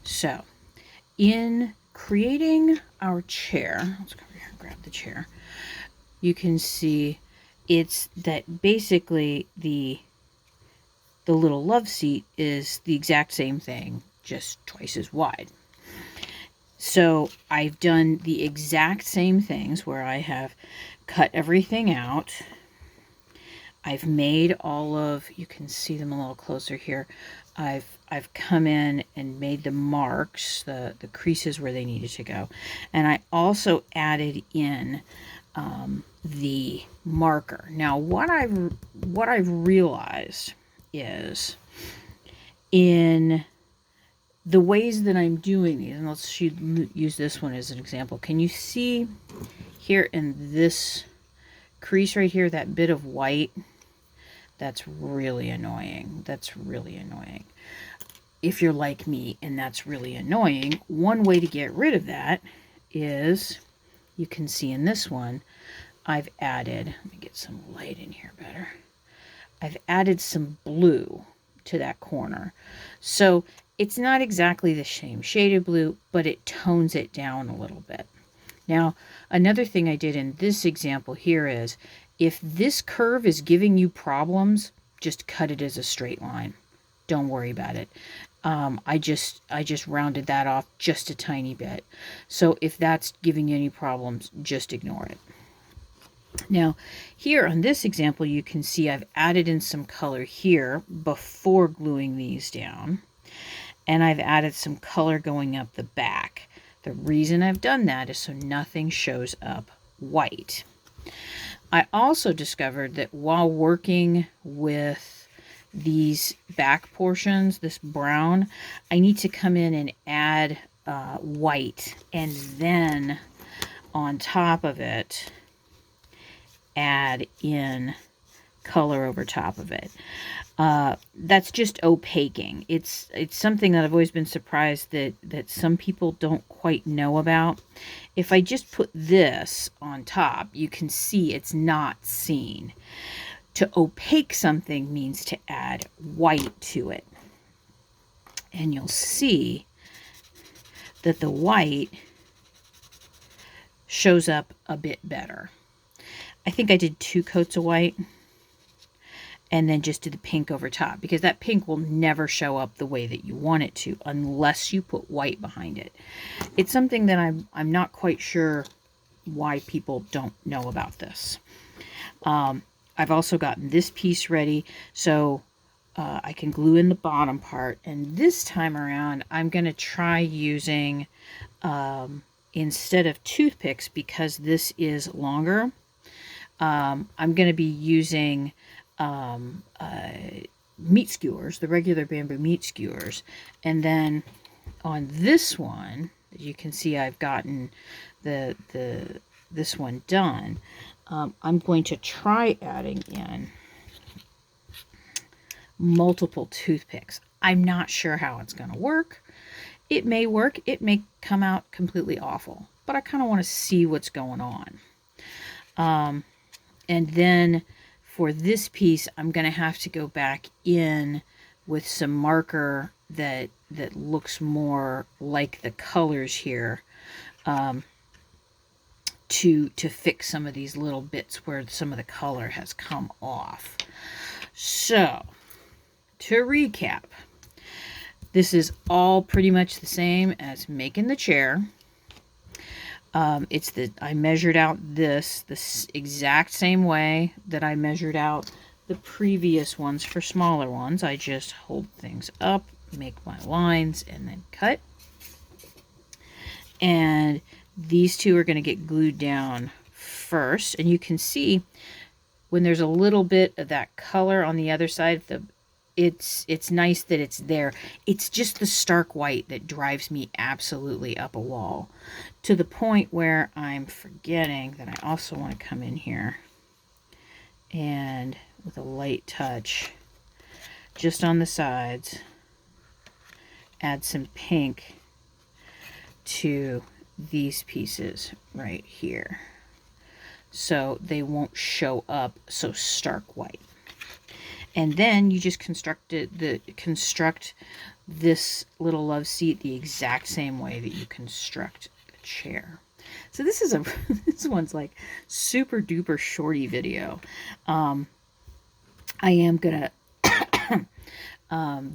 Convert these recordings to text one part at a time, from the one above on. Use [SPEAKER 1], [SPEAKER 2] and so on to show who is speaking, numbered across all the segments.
[SPEAKER 1] So, in creating our chair, let's go over here and grab the chair. You can see it's that basically the little love seat is the exact same thing, just twice as wide. So I've done the exact same things where I have cut everything out. I've made all of, you can see them a little closer here. I've come in and made the marks, the creases where they needed to go. And I also added in the marker. Now what I've realized is in the ways that I'm doing these, and let's use this one as an example. Can you see here in this crease right here, that bit of white? That's really annoying. That's really annoying. If you're like me and that's really annoying, one way to get rid of that is, you can see in this one, I've added, let me get some light in here better. I've added some blue to that corner. So it's not exactly the same shade of blue, but it tones it down a little bit. Now, another thing I did in this example here is, if this curve is giving you problems, just cut it as a straight line. Don't worry about it. I just rounded that off just a tiny bit. So if that's giving you any problems, just ignore it. Now, here on this example, you can see I've added in some color here before gluing these down. And I've added some color going up the back. The reason I've done that is so nothing shows up white. I also discovered that while working with these back portions, this brown, I need to come in and add white, and then on top of it, add in color over top of it. That's just opaquing. It's something that I've always been surprised that some people don't quite know about. If I just put this on top, you can see it's not seen. To opaque something means to add white to it. And you'll see that the white shows up a bit better. I think I did 2 coats of white, and then just did the pink over top, because that pink will never show up the way that you want it to unless you put white behind it. It's something that I'm not quite sure why people don't know about this. I've also gotten this piece ready, so I can glue in the bottom part. And this time around, I'm going to try using, instead of toothpicks, because this is longer, I'm going to be using meat skewers, the regular bamboo meat skewers. And then on this one, as you can see, I've gotten this one done. I'm going to try adding in multiple toothpicks. I'm not sure how it's going to work. It may work. It may come out completely awful, but I kind of want to see what's going on. And then for this piece, I'm going to have to go back in with some marker that looks more like the colors here, to fix some of these little bits where some of the color has come off. So, to recap, this is all pretty much the same as making the chair. I measured out this exact same way that I measured out the previous ones for smaller ones. I just hold things up, make my lines, and then cut. And these two are going to get glued down first. And you can see when there's a little bit of that color on the other side, it's nice that it's there. It's just the stark white that drives me absolutely up a wall, to the point where I'm forgetting that I also want to come in here and with a light touch just on the sides, add some pink to these pieces right here, so they won't show up so stark white. And then you just construct this little love seat the exact same way that you construct the chair. So this is this one's like super duper shorty video. I am gonna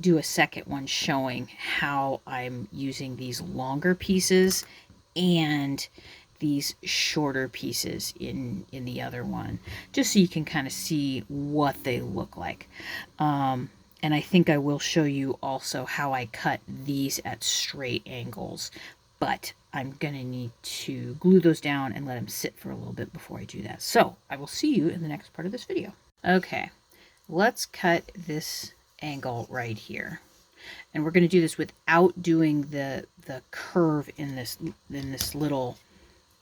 [SPEAKER 1] do a second one showing how I'm using these longer pieces and these shorter pieces in the other one, just so you can kind of see what they look like. And I think I will show you also how I cut these at straight angles, but I'm gonna need to glue those down and let them sit for a little bit before I do that. So I will see you in the next part of this video. Okay, let's cut this angle right here. And we're going to do this without doing the curve in this little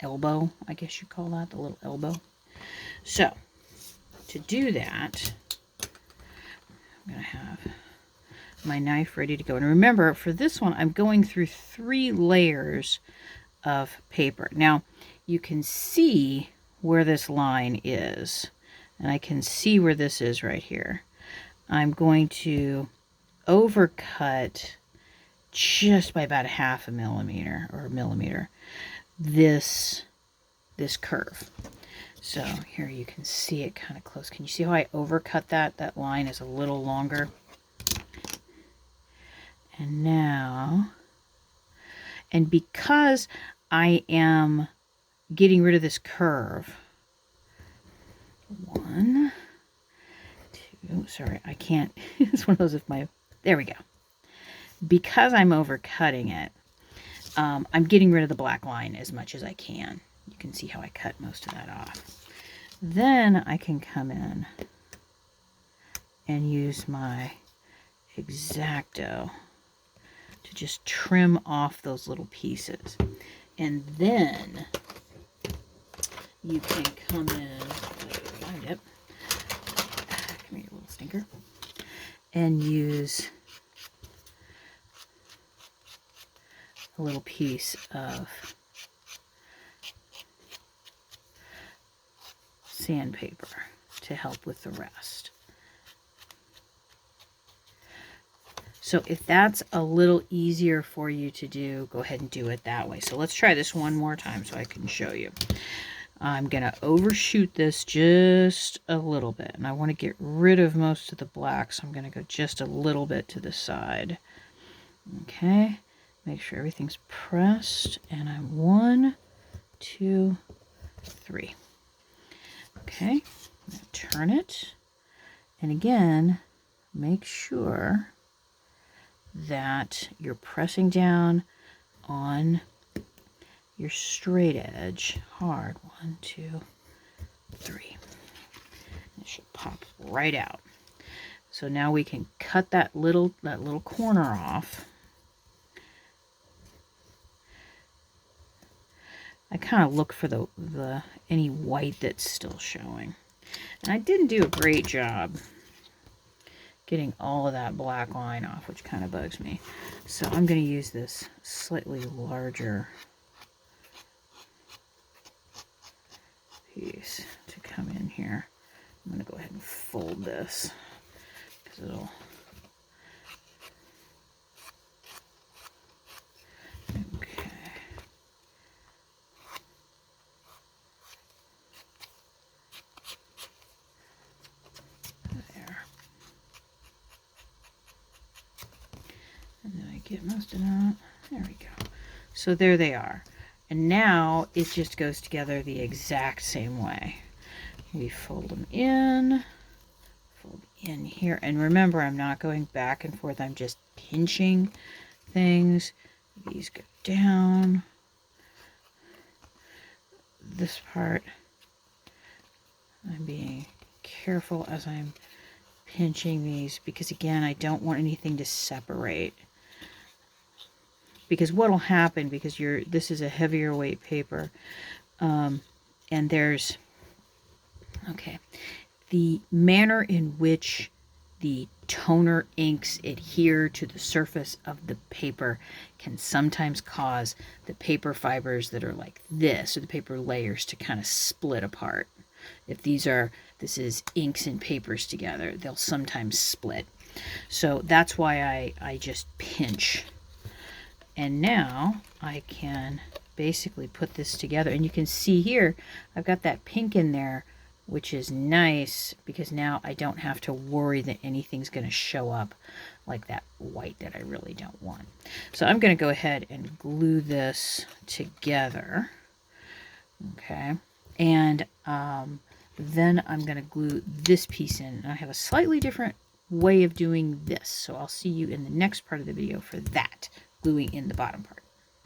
[SPEAKER 1] elbow, I guess you call that, the little elbow. So to do that, I'm going to have my knife ready to go. And remember, for this one, I'm going through 3 layers of paper. Now, you can see where this line is, and I can see where this is right here. I'm going to overcut just by about 1/2 millimeter or a millimeter this curve. So here you can see it kind of close. Can you see how I overcut that? That line is a little longer. And now, and because I am getting rid of this curve, 1, 2, sorry, I can't, it's one of those with my, there we go. Because I'm overcutting it, I'm getting rid of the black line as much as I can. You can see how I cut most of that off. Then I can come in and use my X-Acto to just trim off those little pieces. And then you can come in, find it, come here, little stinker, and use a little piece of sandpaper to help with the rest. So if that's a little easier for you to do, go ahead and do it that way. So let's try this one more time so I can show you. I'm going to overshoot this just a little bit, and I want to get rid of most of the black, so I'm going to go just a little bit to the side. Okay, make sure everything's pressed, and I'm 1, 2, 3. Okay, I'm going to turn it, and again, make sure that you're pressing down on your straight edge hard. 1, 2, 3. It should pop right out. So now we can cut that little corner off. I kind of look for the any white that's still showing. And I didn't do a great job getting all of that black line off, which kind of bugs me. So I'm going to use this slightly larger piece to come in here. I'm going to go ahead and fold this because it'll, okay. There. And then I get most of that. There we go. So there they are. And now it just goes together the exact same way. We fold them in, fold in here. And remember, I'm not going back and forth. I'm just pinching things. These go down. This part, I'm being careful as I'm pinching these because, again, I don't want anything to separate. Because what will happen, because this is a heavier weight paper, and there's, okay, the manner in which the toner inks adhere to the surface of the paper can sometimes cause the paper fibers that are like this, or the paper layers, to kind of split apart. If this is inks and papers together, they'll sometimes split. So that's why I just pinch. And now I can basically put this together. And you can see here, I've got that pink in there, which is nice because now I don't have to worry that anything's going to show up like that white that I really don't want. So I'm going to go ahead and glue this together. Okay. And then I'm going to glue this piece in. And I have a slightly different way of doing this. So I'll see you in the next part of the video for that, gluing in the bottom part.